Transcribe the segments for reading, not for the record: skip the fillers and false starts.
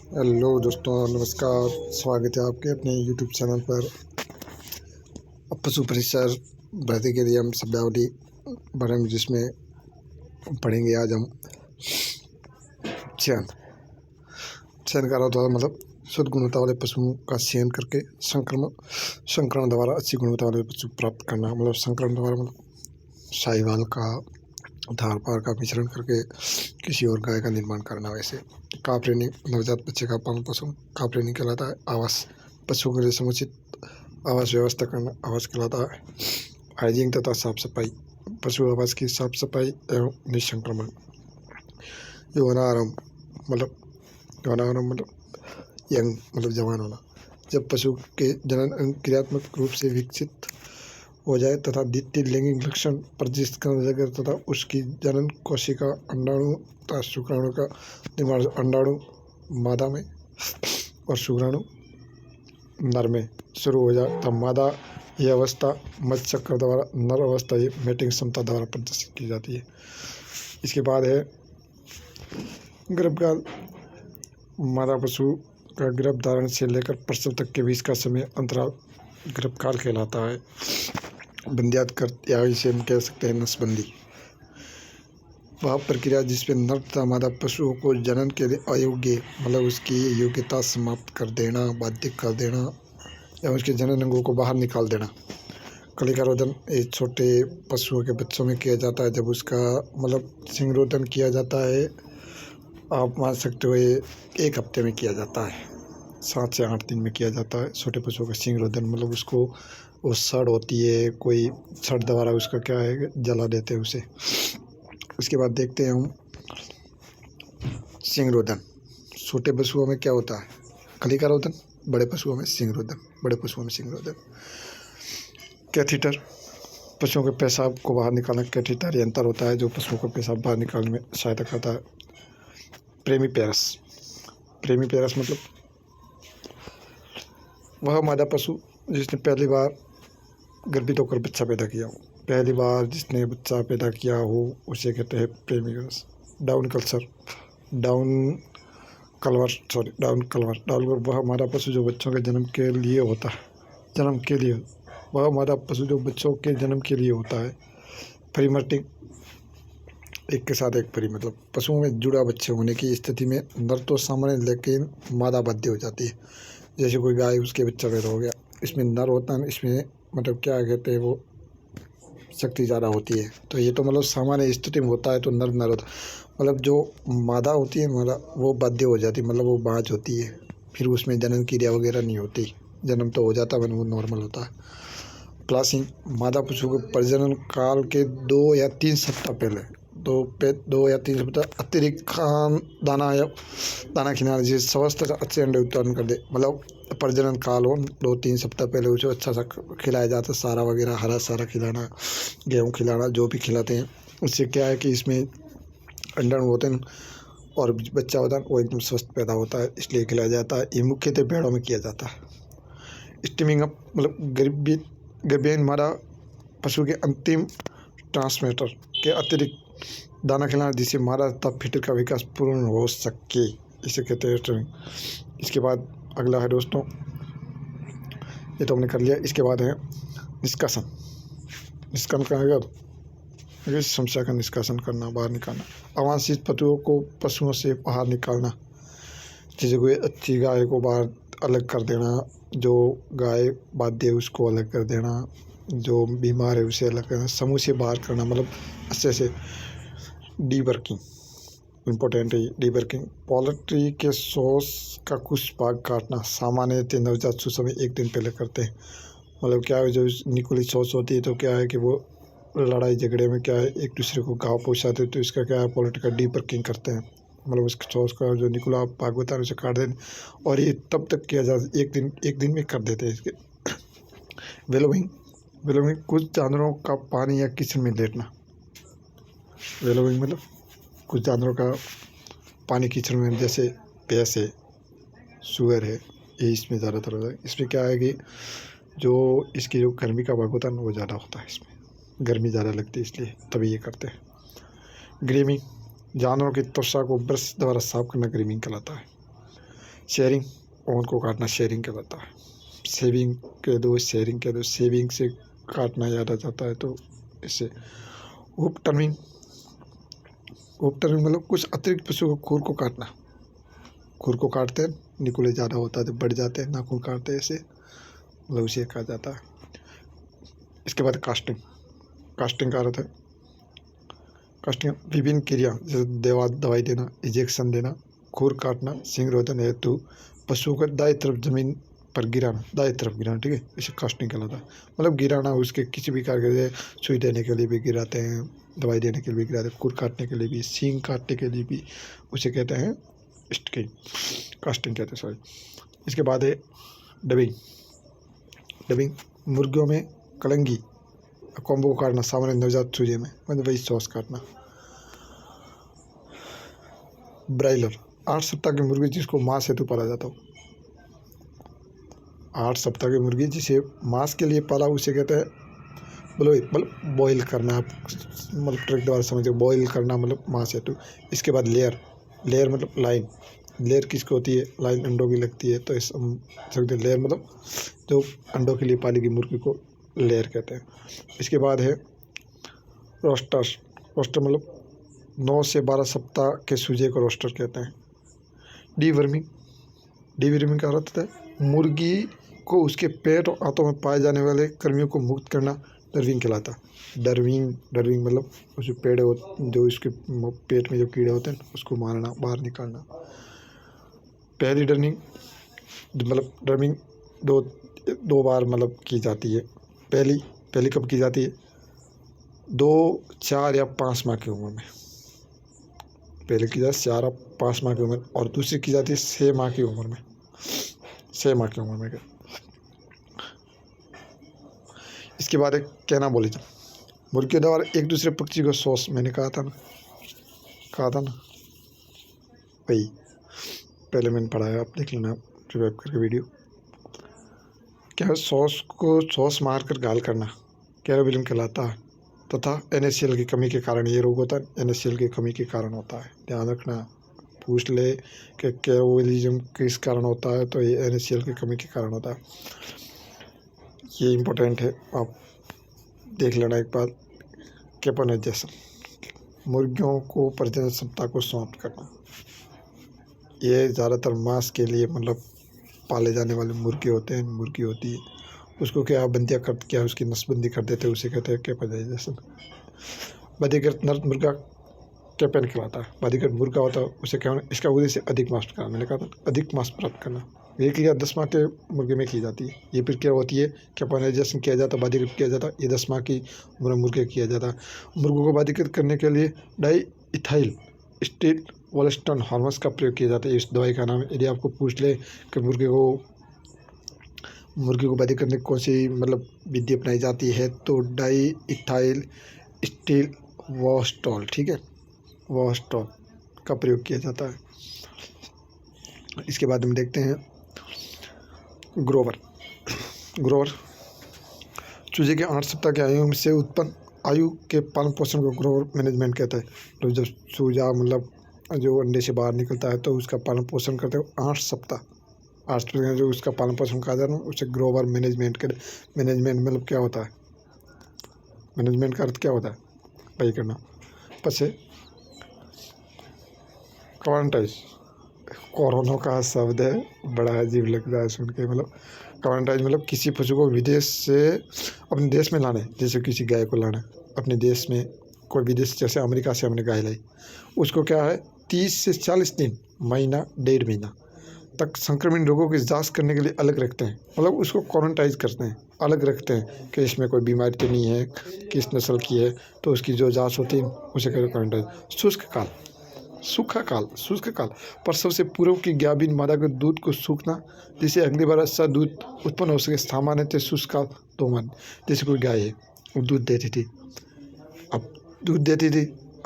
Hello दोस्तों, नमस्कार। स्वागत है आपके अपने यूट्यूब चैनल पर। अब पशु परिसर भर्ती के लिए हम शब्दावली बढ़ेंगे, जिसमें पढ़ेंगे आज हम चयन। चयन का अर्थ होता है मतलब शुद्ध गुणवत्ता वाले पशुओं का चयन करके संकरण द्वारा अच्छी गुणवत्ता वाले पशु प्राप्त करना। मतलब संकरण द्वारा मतलब साहिवाल का धारपार का मिश्रण करके किसी और गाय का निर्माण करना। वैसे कापरेनी नवजात बच्चे का पालन पोषण कापरेनी कहलाता है। आवास पशुओं के लिए समुचित आवास व्यवस्था करना आवास कहलाता है। हाइजीन तथा साफ सफाई पशु आवास की साफ सफाई एवं निसंक्रमण। यौनारंभ मतलब यंग मतलब जवान होना, जब पशु के जनन अंग क्रियात्मक रूप से विकसित हो जाए तथा द्वितीय लैंगिक लक्षण प्रदर्शित करने लगे तथा उसकी जनन कोशिका अंडाणु तथा शुक्राणु का निर्माण अंडाणु मादा में और शुक्राणु नर में शुरू हो जाए तब मादा यह अवस्था मध्य चक्र द्वारा, नर अवस्था ये मेटिंग क्षमता द्वारा प्रदर्शित की जाती है। इसके बाद है गर्भकाल। मादा पशु का गर्भ धारण से लेकर प्रसव तक के बीच का समय अंतराल गर्भकाल कहलाता है। बंध्यात कर या इसे हम कह सकते हैं नसबंदी, वह प्रक्रिया जिसमें नर तथा मादा पशुओं को जनन के लिए अयोग्य मतलब उसकी योग्यता समाप्त कर देना, बाध्य कर देना या उसके जनन अंगों को बाहर निकाल देना। कलिकारोधन एक छोटे पशुओं के बच्चों में किया जाता है। जब उसका मतलब सिंगरोधन किया जाता है, आप मान सकते हो ये 1 हफ्ते में किया जाता है, 7 से 8 दिन में किया जाता है। छोटे पशुओं का सिंगरोधन मतलब उसको वो सड़ होती है, कोई सड़ द्वारा उसका क्या है जला देते हैं उसे। उसके बाद देखते हैं हम सिंगरोधन। छोटे पशुओं में क्या होता है कलिकारोधन, बड़े पशुओं में सिंगरोधन। कैथीटर पशुओं के पेशाब को बाहर निकालना कैथीटर यंत्र होता है जो पशुओं को पेशाब बाहर निकालने में सहायता करता है। प्रेमीपेरस मतलब वह मादा पशु जिसने पहली बार गर्भित होकर बच्चा पैदा किया हो, पहली बार जिसने बच्चा पैदा किया हो उसे कहते हैं प्रेमीपेरस। डाउन कल्वर वह मादा पशु जो बच्चों के जन्म के लिए होता है। प्रीमर्टिंग एक के साथ एक परी मतलब पशुओं में जुड़ा बच्चे होने की स्थिति में नर तो सामान्य लेकिन मादा बाध्य हो जाती है। जैसे कोई गाय उसके बच्चा पैदा हो गया, इसमें नर होता है, इसमें मतलब क्या कहते हैं वो शक्ति ज़्यादा होती है। तो ये तो मतलब सामान्य स्थिति में होता है तो नर होता है। मतलब जो मादा होती है मादा वो बाध्य हो जाती है, मतलब वो बाँझ होती है, फिर उसमें जनन क्रिया वगैरह नहीं होती। जन्म तो हो जाता है, वो नॉर्मल होता है। क्लासिंग मादा पशु को प्रजनन काल के 2 या 3 सप्ताह पहले 2 या 3 सप्ताह अतिरिक्त दाना खिलाना जिससे स्वस्थ अच्छे अंडे उत्पादन कर दे। मतलब प्रजनन काल हो 2-3 सप्ताह पहले उसे अच्छा सा खिलाया जाता है, सारा वगैरह हरा सारा खिलाना, गेहूँ खिलाना, जो भी खिलाते हैं। उससे क्या है कि इसमें अंडाणु होते हैं और बच्चा होता है वो एकदम स्वस्थ पैदा होता है, इसलिए खिलाया जाता है। ये मुख्यतः भेड़ों में किया जाता है। स्टीमिंग अप मतलब गर्भीन मादा पशु के अंतिम ट्रांसमीटर के अतिरिक्त दाना खिलाना जिससे मादा तथा फीटर का विकास पूर्ण हो सके, इसे कहते हैं स्टीमिंग। इसके बाद अगला है दोस्तों, ये तो हमने कर लिया। इसके बाद है निष्कासन का समस्या का निष्कासन करना, बाहर निकालना। अवांछित पशुओं को पशुओं से बाहर निकालना, जैसे कोई अच्छी गाय को बाहर अलग कर देना, जो गाय बाध्य है उसको अलग कर देना, जो बीमार है उसे अलग करना, समूह से बाहर करना, मतलब अच्छे से डीबर्किंग इम्पोर्टेंट है। डीबर्किंग पोल्ट्री के सॉस का कुछ भाग काटना, सामान्य नवजात शिशु में 1 दिन पहले करते हैं। मतलब क्या है जो निकुली सॉस होती है तो क्या है कि वो लड़ाई झगड़े में क्या है एक दूसरे को घाव पहुँचाते हैं, तो इसका क्या है पोल्ट्री का डीबर्किंग करते हैं। मतलब उसके सॉस का जो निकुला भाग होता है उसे काट देते और ये तब तक किया जाता है 1 दिन में कर देते हैं इसके। वेलोविंग कुछ जानवरों का पानी या किचन में लेटना। वेलोविंग मतलब कुछ जानवरों का पानी किचन में, जैसे भैंस है, सुअर है, ये इसमें ज़्यादातर होता है। इसमें क्या है कि जो इसकी जो गर्मी का भाग होता है ना वो ज़्यादा होता है, इसमें गर्मी ज़्यादा लगती है इसलिए तभी ये करते हैं। ग्रीमिंग जानवरों की त्वचा को ब्रश द्वारा साफ करना ग्रीमिंग कहलाता है। शेयरिंग, ओन को काटना शेयरिंग कहलाता है। सेविंग कह दो, शेयरिंग कह दो, सेविंग से काटना याद आ जाता है तो इससे। हुप टर्मिंग, हुप टर्मिंग मतलब कुछ अतिरिक्त पशु को खुर को काटना। खुर को काटते हैं, निकुले ज़्यादा होता है तो बढ़ जाते हैं, नाखून काटते हैं, ऐसे मतलब उसे कहा जाता है। इसके बाद कास्टिंग, कास्टिंग का अर्थ है कास्टिंग विभिन्न क्रिया जैसे दवाई देना, इंजेक्शन देना, खुर काटना, सिंग रोधन हेतु पशुओं को दाएं तरफ जमीन पर गिराना, दाएं तरफ गिराना, ठीक है, इसे कास्टिंग कहलाता है। मतलब गिराना, उसके किसी भी कार्य के सुई देने के लिए भी गिराते हैं, दवाई देने के लिए भी गिराते हैं, खुर काटने के लिए भी, सींग काटने के लिए भी, उसे कहते हैं स्टिकिंग, कास्टिंग कहते हैं, सॉरी। इसके बाद है डबिंग। डबिंग मुर्गियों में कलंगी कॉम्बो काटना, सामान्य नवजात चूजे में मतलब वही सॉस काटना। ब्राइलर 8 सप्ताह की मुर्गी जिसको मांस हेतु पाला जाता हो, 8 सप्ताह की मुर्गी जिसे मांस के लिए पाला उसे कहते हैं मतलब बॉईल करना, मतलब ट्रिक द्वारा समझो, बॉईल करना मतलब मांस हेतु। इसके बाद लेयर, लेयर मतलब लाइन, लेयर किसको होती है, लाइन अंडों की लगती है तो इस सकते लेयर मतलब जो अंडों के लिए पाली गई मुर्गी को लेयर कहते हैं। इसके बाद है रोस्टर, रोस्टर मतलब 9 से 12 सप्ताह के सूजे को रोस्टर कहते हैं। डीवर्मिंग, डीवर्मिंग का अर्थ है मुर्गी को उसके पेट और आंतों में पाए जाने वाले कृमियों को मुक्त करना, डर्विंग कहलाता है। डर्विंग, डर्विंग मतलब उस पेड़ जो इसके पेट में जो कीड़े होते हैं उसको मारना, बाहर निकालना। पहली डर्विंग मतलब डर्विंग दो बार मतलब की जाती है। पहली कब की जाती है, 2, 4 या 5 माह की उम्र में। पहले की जाती है 4 या 5 माह की उम्र, और दूसरी की जाती है 6 माह की उम्र में, 6 माह की उम्र में। इसके बाद एक कैनाबोलिज्म, मुर्गी द्वारा एक दूसरे पक्षी को सॉस, मैंने कहा था ना वही पहले मैंने पढ़ा है, आप देख लेना रिवाइव करके वीडियो। क्या सॉस मारकर घायल करना कैनाबोलिज्म कहलाता है, तथा NaCl की कमी के कारण ये रोग होता है। NaCl की कमी के कारण होता है, ध्यान रखना, पूछ ले कि कैनाबोलिज्म किस कारण होता है तो ये NaCl की कमी के कारण होता है। ये इम्पोर्टेंट है, आप देख लेना एक बार। कैपोनाइजेशन, मुर्गियों को प्रजनन क्षमता को समाप्त करना। ये ज़्यादातर मांस के लिए मतलब पाले जाने वाले मुर्गी होते हैं, मुर्गी होती है उसको क्या बंदिया कर, क्या उसकी नसबंदी कर देते हैं, उसे कहते हैं कैपोनाइजेशन। बाधिकृत नर मुर्गा कैपेन कहलाता है। बाधिकृत मुर्गा होता है उसे क्या, इसका उद्देश्य अधिक मांस करना, मैंने कहा था अधिक मांस प्राप्त करना। ये क्रिया 10 माह के मुर्गे में की जाती है। ये प्रक्रिया होती है कैपोनाइजेशन किया जाता है, बाधिकृत किया जाता है, ये 10 माह की उम्र मुर्गे किया जाता है। मुर्गों को बाधिकृत करने के लिए di ethyl steel Wollstone hormones का प्रयोग किया जाता है। इस दवाई का नाम है, यदि आपको पूछ ले कि मुर्गे को बाधित करने की कौन सी मतलब विधि अपनाई जाती है तो डाई इथाइल स्टील वोस्टॉल, ठीक है, वोस्टॉल का प्रयोग किया जाता है। इसके बाद हम देखते हैं ग्रोवर। ग्रोवर चूजे के 8 सप्ताह की आयु से उत्पन्न आयु के पालन पोषण को ग्रोवर मैनेजमेंट कहता है। तो जब चूजा मतलब जो अंडे से बाहर निकलता है तो उसका पालन पोषण करते हो 8 सप्ताह जो उसका पालन पोषण कहा जाता है उसे ग्रोवर मैनेजमेंट कर। मैनेजमेंट मतलब क्या होता है, मैनेजमेंट का अर्थ क्या होता है वही करना। पछे क्वारंटाइज, कोरोना का शब्द है, बड़ा अजीब लग रहा है सुन के। मतलब क्वारंटाइज मतलब किसी पशु को विदेश से अपने देश में लाने, जैसे किसी गाय को लाना अपने देश में, कोई विदेश जैसे अमेरिका से हमने गाय लाई, उसको क्या है 30 से 40 दिन, महीना 1.5 महीना तक संक्रमित रोगों की जांच करने के लिए अलग रखते हैं। मतलब उसको क्वारंटाइज करते हैं, अलग रखते हैं कि इसमें कोई बीमारी तो नहीं है, किस नस्ल की है, तो उसकी जो जांच होती है उसे कहते हैं क्वारंटाइज। शुष्क काल प्रसव से पूर्व की गाभिन मादा के दूध को सूखना, जिससे अगली बार अच्छा दूध उत्पन्न हो सके। सामान्यतः शुष्क काल 2 महीने। जैसे कोई गाय है वो दूध देती थी,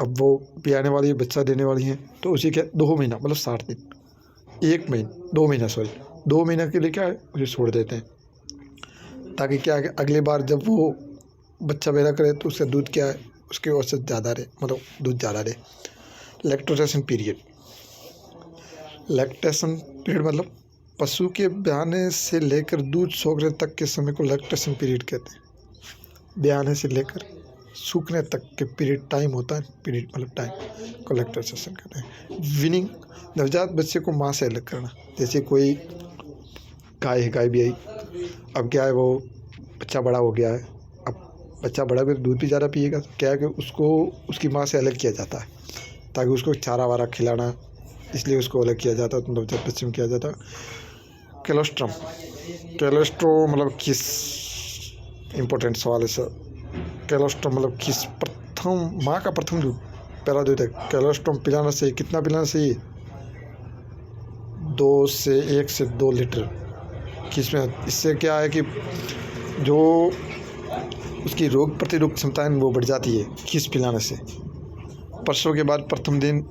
अब वो पियाने वाली है, बच्चा देने वाली है, तो उसे क्या 2 महीना मतलब 60 दिन, 2 महीना के लिए क्या है उसे छोड़ देते हैं, ताकि क्या है अगली बार जब वो बच्चा पैदा करे तो उसका दूध क्या है उसके औसत ज़्यादा रहे, मतलब दूध ज़्यादा रहे। लैक्टोजेशन पीरियड, लैक्टेशन पीरियड मतलब पशु के ब्याने से लेकर दूध सोखने तक के समय को लैक्टेशन पीरियड कहते हैं। ब्याने से लेकर सूखने तक के पीरियड टाइम होता है, पीरियड मतलब टाइम को लैक्टेशन कहते हैं। वीनिंग नवजात बच्चे को माँ से अलग करना। जैसे कोई गाय है, गाय भी आई, अब क्या है वो बच्चा बड़ा हो गया है, अब बच्चा बड़ा भी दूध भी ज़्यादा पिएगा, तो क्या है कि उसको उसकी माँ से अलग किया जाता है ताकि उसको चारा वारा खिलाना, इसलिए उसको अलग किया जाता है। तो नवजात बच्चे में किया जाता है। कोलोस्ट्रम, कोलेस्ट्रो मतलब किस, इम्पोर्टेंट सवाल है सर। कोलेस्ट्रम मतलब किस, प्रथम माँ का प्रथम दूध, पहला दूध है। कोलेस्ट्रम पिलाना चाहिए, कितना पिलाना चाहिए? 1 से 2 लीटर। किसमें, इससे क्या है कि जो उसकी रोग प्रतिरोधक क्षमता है वो बढ़ जाती है खीस पिलाने से। प्रसव के बाद प्रथम 3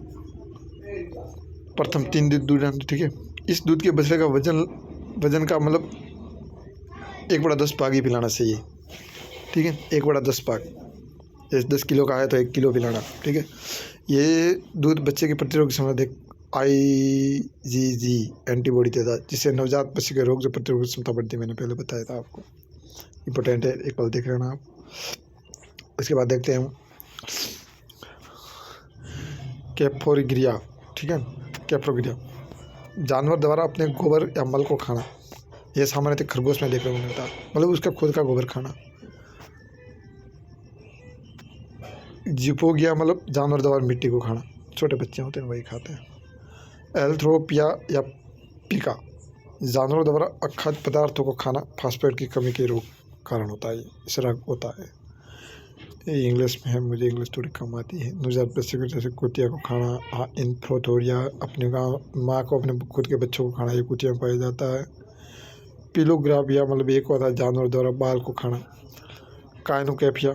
दिन दूध, ठीक है। इस दूध के बछड़े का वजन का मतलब 1/10 भाग ही पिलाना चाहिए, ठीक है। 1/10 भाग, जैसे 10 किलो का है तो 1 किलो पिलाना, ठीक है। ये दूध बच्चे की प्रतिरोधक क्षमता IgG एंटीबॉडी देता है, जिससे नवजात बच्चे के रोग से प्रतिरोधक क्षमता बढ़ती है। मैंने पहले बताया था आपको, इम्पोर्टेंट है, एक बार देख लेना आप। इसके बाद देखते हैं कैप्रोगिरिया, ठीक है। कैप्रोगिरिया जानवर द्वारा अपने गोबर या मल को खाना। यह सामान्यतः खरगोश में देखने को मिलता है, मतलब उसका खुद का गोबर खाना। जिपोगिया मतलब जानवर द्वारा मिट्टी को खाना, छोटे बच्चे होते हैं वही खाते हैं। एल्थ्रोपिया या पिका जानवरों द्वारा अखाद्य पदार्थों को खाना, फास्फेट की कमी के रोग कारण होता है, इस रोग होता है। ये इंग्लिश में है, मुझे इंग्लिश थोड़ी कम आती है। नवजात बच्चे को जैसे कुतिया को खाना, इन्फ्लोथोरिया अपने गाँव माँ को अपने खुद के बच्चों को खाना, ये कुतिया में पाया जाता है। पिलोग्राफिया मतलब एक होता है जानवर द्वारा बाल को खाना। काइनोकैफिया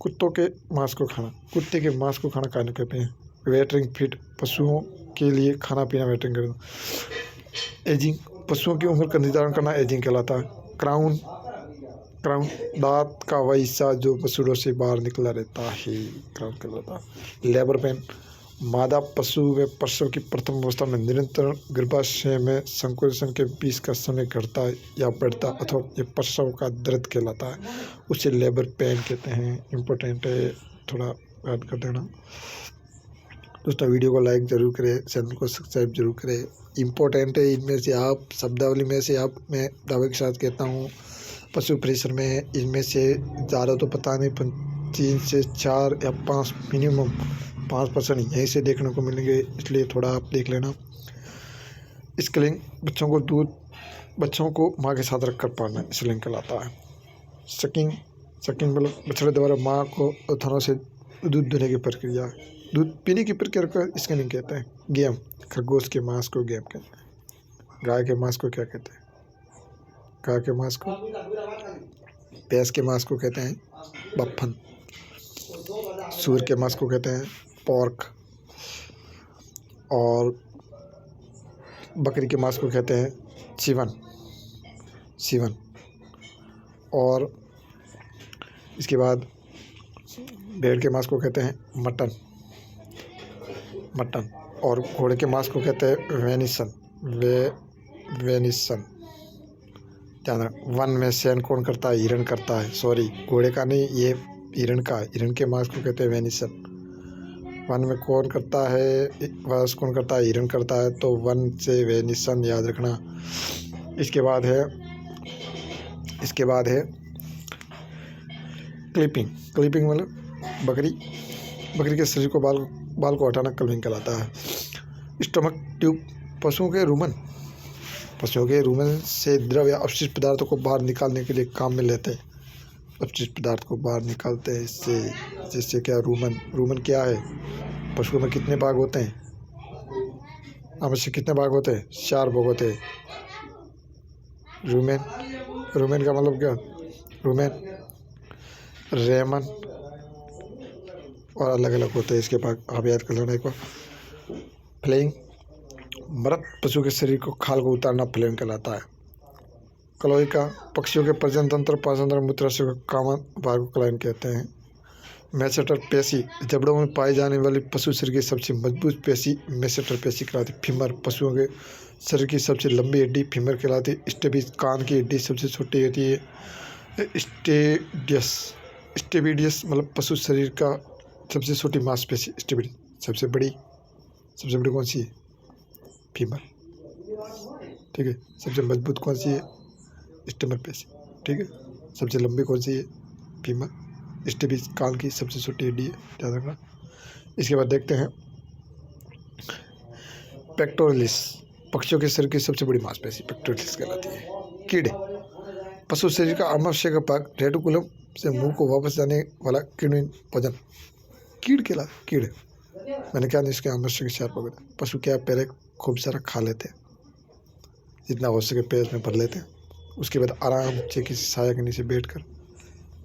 कुत्तों के मांस को खाना, कुत्ते के मांस को खाना काइनोकैफिया। वेटरिंग फीड पशुओं के लिए खाना पीना, वेटरिंग करना। एजिंग पशुओं की उम्र का निर्धारण करना एजिंग कहलाता है। क्राउन दांत का वह हिस्सा जो पशुओं से बाहर निकला रहता है, क्राउन कहलाता है। लेबर पेन मादा पशु में प्रसव की प्रथम अवस्था में निरंतर गर्भाशय में संकोचन के बीच का समय घटता या बढ़ता अथवा ये प्रसव का दर्द कहलाता है, उसे लेबर पेन कहते हैं। इम्पोर्टेंट है, थोड़ा याद कर देना दोस्तों। वीडियो को लाइक ज़रूर करें, चैनल को सब्सक्राइब जरूर करें। इम्पोर्टेंट है, इनमें से आप शब्दावली में से आप, मैं दावे के साथ कहता हूँ, पशु प्रेशर में इनमें से ज़्यादा तो पता नहीं, 3 से 4 या 5 मिनिमम 5% यहीं से देखने को मिलेंगे, इसलिए थोड़ा आप देख लेना। स्किलिंग बच्चों को माँ के साथ रखकर पालना, स्किलिंग कहलाता है। सकिंग मतलब बछड़े द्वारा माँ को थनों से दूध देने की प्रक्रिया, दूध पीने की प्रक्रिया को स्किलिंग कहते हैं। गेम खरगोश के मांस को गेम कहते हैं। गाय के मांस को क्या कहते हैं? गाय के मांस को, भैंस के मांस को कहते हैं बफन। सूअर के मांस को कहते हैं पोर्क, और बकरी के मांस को कहते हैं सीवन। और इसके बाद भेड़ के मांस को कहते हैं मटन। और घोड़े के मांस को कहते हैं वेनिसन। ध्यान रख, वन में शयन कौन करता है? हिरण करता है। सॉरी, घोड़े का नहीं, ये हिरण का। हिरण के मांस को कहते हैं वेनिसन। वन में कौन करता है? वास कौन करता है? हिरण करता है, तो वन से वेनिसन याद रखना। इसके बाद है क्लिपिंग मतलब बकरी के शरीर को बाल को हटाना क्लिपिंग कहलाता है। स्टमक ट्यूब पशुओं के रूमन से द्रव या अपशिष्ट पदार्थों को बाहर निकालने के लिए काम में लेते हैं। अपशिष्ट पदार्थ को बाहर निकालते हैं इससे, जिससे क्या, रूमन क्या है? पशुओं में कितने भाग होते हैं? आवश्यक कितने भाग होते हैं? 4 भाग होते हैं। रूमेन का मतलब क्या? रूमेन, रेमन और अलग अलग होते हैं इसके भाग, आप याद कर लेना एक बार। फ्लेइंग मृत पशु के शरीर को खाल को उतारना फ्लेइंग कहलाता है। क्लोएका पक्षियों के प्रजनन तंत्र, पाचन तंत्र, मूत्राशय का कॉमन भाग को क्लाइन कहते हैं। मैसेटर पेशी जबड़ों में पाई जाने वाली पशु शरीर की सबसे मजबूत पेशी मैसेटर पेशी कहलाती। फीमर पशुओं के शरीर की सबसे लंबी हड्डी फीमर कहलाती। स्टेबिस कान की हड्डी सबसे छोटी होती है। स्टेडियस स्टेबिडियस मतलब पशु शरीर का सबसे छोटी मांसपेशी स्टेबिडी। सबसे बड़ी कौन सी है? फीमर। ठीक है। सबसे मजबूत कौन सी है? स्टेमर पेशी। ठीक है। सबसे लंबी कौन सी है? फीमर। स्टेबिस कान की सबसे छोटी हड्डी है, ध्यान रखना। इसके बाद देखते हैं पेक्टोरलिस पक्षियों के शरीर की सबसे बड़ी मांसपेशी पेक्टोरलिस कहलाती है। कीड़े पशु शरीर का आवश्यक भाग रेटिकुलम से मुंह को वापस जाने वाला किण्वन भोजन कीड़ कहलाता। कीड़े मैंने क्या नहीं इसके आवश्यक 4 भाग होते हैं। पशु क्या पहले खूब सारा खा लेते हैं, जितना हो सके पेट में भर लेते हैं। उसके बाद आराम से किसी साया के नीचे बैठकर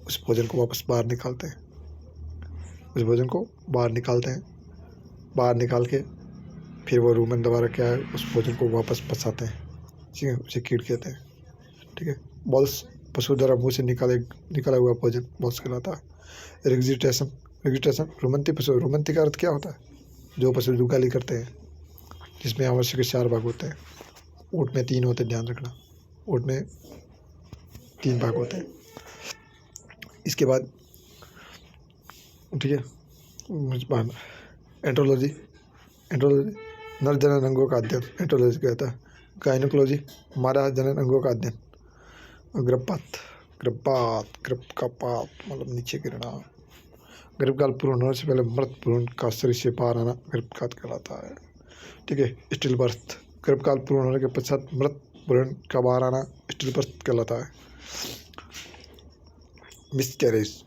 उस भोजन को वापस बाहर निकालते हैं। बाहर निकाल के फिर वो रूमन दोबारा क्या है उस भोजन को वापस पचाते हैं। ठीक है। उसे कीड़ कहते हैं। ठीक है। बॉल्स पशु द्वारा मुंह से निकाला हुआ भोजन बॉल्स कहलाता है। रेगिटेशन रुमंती पशु। रुमंती का अर्थ क्या होता है? जो पशु जुगाली करते हैं, जिसमें आवश्यक 4 भाग होते हैं। ऊँट में 3 होते हैं, ध्यान रखना। ऊँट में 3 भाग होते हैं। इसके बाद ठीक है एंट्रोलॉजी नर जनन अंगों का अध्ययन एंट्रोलॉजी कहता है। गायनोकोलॉजी मादा जनन अंगों का अध्ययन। गर्भ का पात मतलब नीचे गिरना। गर्भकाल पूर्ण होने से पहले मृत भ्रूण का शरीर से बाहर आना गर्भकाल कहलाता है। ठीक है। स्टिल बर्थ गर्भकाल पूर्ण होने के पश्चात मृत भ्रूण का बाहर आना स्टिल बर्थ कहलाता है। मिसकैरेज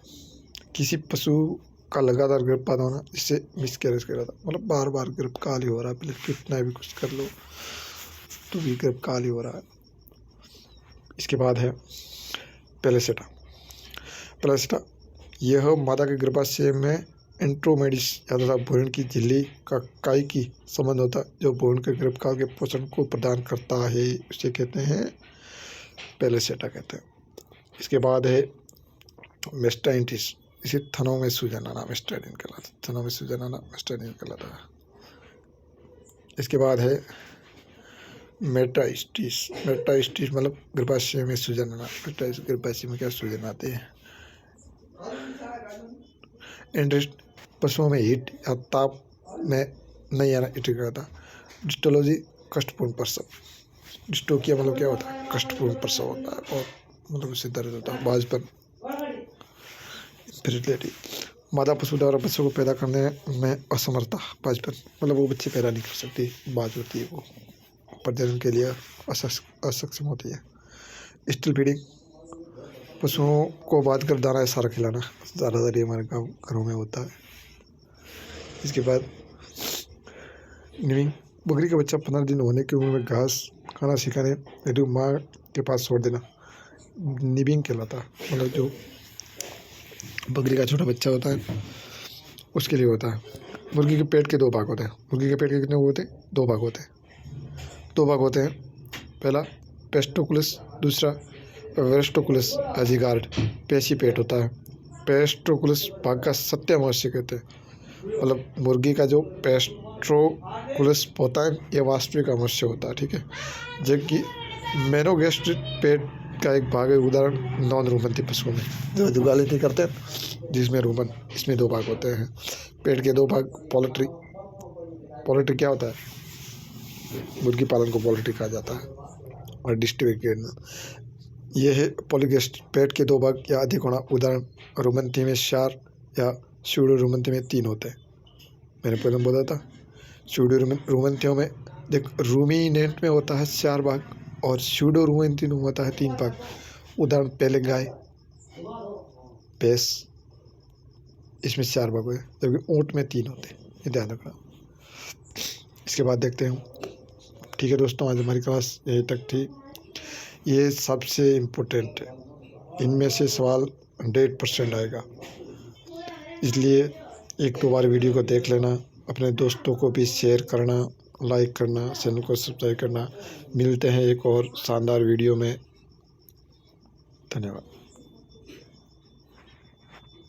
किसी पशु का लगातार गर्भपात होना, जिससे मिसकैरेज कहलाता है। मतलब बार बार गर्भकाल ही हो रहा है, पहले कितना भी कुछ कर लो तो भी गर्भकाल ही हो रहा है। इसके बाद है प्लेसेंटा यह मादा के गर्भाशय में एंट्रोमेडिस या भ्रूण की झिल्ली का काई की संबंध होता है, जो भ्रूण के गर्भकाल के पोषण को प्रदान करता है। उसे कहते हैं प्लेसेंटा कहते हैं। इसके बाद है मेस्टाइटिस इसे थनों में सूजन आना मेस्टाइटिन कहलाता है। इसके बाद है मेटाइटिस मतलब गर्भाशय में सूजन आना। गर्भाशय में क्या सूजन आते हैं? इंटरेस्ट पशुओं में हीट या ताप में नहीं आना इट कहलाता है। डिस्टोलॉजी कष्टपूर्ण प्रसव। डिस्टोकिया मतलब क्या होता है? कष्टपूर्ण प्रसव होता है और मतलब उससे दर्द होता है। बाजपन इनफेर्टिलिटी मादा पशु द्वारा बच्चों को पैदा करने में असमर्थता। बाजपन मतलब वो बच्चे पैदा नहीं कर सकती, बाज होती है, वो प्रजनन के लिए असक्षम होती है। स्टिल फीडिंग पशुओं को बांध कर दाना या सारा खिलाना, ज़्यादातर ये हमारे घरों में होता है। इसके बाद निविंग बकरी का बच्चा 15 दिन होने की उम्र में घास खाना सिखाने हेतु माँ के पास छोड़ देना निविंग कहलाता है। मतलब जो बकरी का छोटा बच्चा होता है उसके लिए होता है। मुर्गी के पेट के 2 भाग होते हैं। मुर्गी के पेट के कितने होते हैं? 2 भाग होते हैं। पहला पेस्टोकुलस, दूसरा वेस्टोकुलस एजिगार्ड पेशी पेट होता है। पेस्टोकुलस भाग का सत्यावश्य कहते हैं। मतलब मुर्गी का जो पेस्टोकुलस होता है यह वास्तविक अवश्य होता है। ठीक है। जबकि मेनोगेस्ट्रिक पेट का एक भाग है। उदाहरण नॉन रूमंती पशुओं में जो जुगाली नहीं करते जिसमें रूमन, इसमें 2 भाग होते हैं। पेट के 2 भाग। पोल्ट्री क्या होता है? मुर्गी पालन को पोल्ट्री कहा जाता है। और डिस्ट्रिक्ट यह है पॉलीगेस्ट पेट के 2 भाग या अधिक होना। उदाहरण रूमंती में 4 या स्यूडो रूमंती में 3 होते हैं। मैंने पहले बोला था स्यूडो रूमंतियों में देख रूमिनेंट में होता है 4 भाग और स्यूडो रूमंती में होता है 3 भाग। उदाहरण पहले गाय, भैंस, इसमें 4 भाग होते हैं, जबकि ऊँट में 3 होते हैं। ये ध्यान रखना। इसके बाद देखते हैं। ठीक है दोस्तों, आज हमारी क्लास यहीं तक थी। ये सबसे इम्पोर्टेंट है, इनमें से सवाल 100% आएगा, इसलिए 1-2 बार वीडियो को देख लेना। अपने दोस्तों को भी शेयर करना, लाइक करना, चैनल को सब्सक्राइब करना। मिलते हैं एक और शानदार वीडियो में। धन्यवाद।